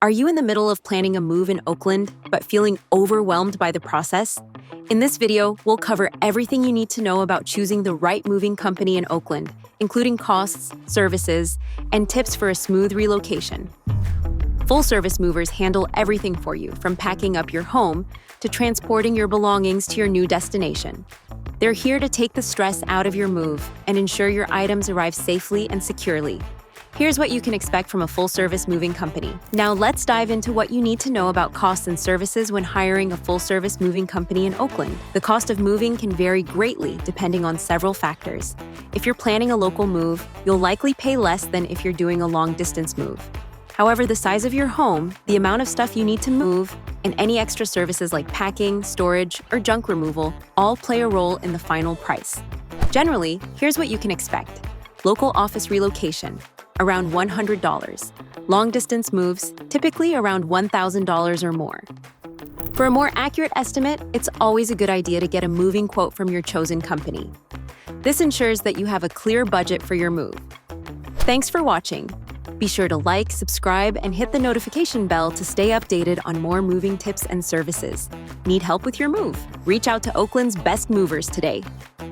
Are you in the middle of planning a move in Oakland, but feeling overwhelmed by the process? In this video, we'll cover everything you need to know about choosing the right moving company in Oakland, including costs, services, and tips for a smooth relocation. Full-service movers handle everything for you, from packing up your home to transporting your belongings to your new destination. They're here to take the stress out of your move and ensure your items arrive safely and securely. Here's what you can expect from a full-service moving company. Now let's dive into what you need to know about costs and services when hiring a full-service moving company in Oakland. The cost of moving can vary greatly depending on several factors. If you're planning a local move, you'll likely pay less than if you're doing a long-distance move. However, the size of your home, the amount of stuff you need to move, and any extra services like packing, storage, or junk removal all play a role in the final price. Generally, here's what you can expect. Local office relocation, around $100. Long-distance moves, typically around $1,000 or more. For a more accurate estimate, it's always a good idea to get a moving quote from your chosen company. This ensures that you have a clear budget for your move. Thanks for watching. Be sure to like, subscribe, and hit the notification bell to stay updated on more moving tips and services. Need help with your move? Reach out to Oakland's best movers today.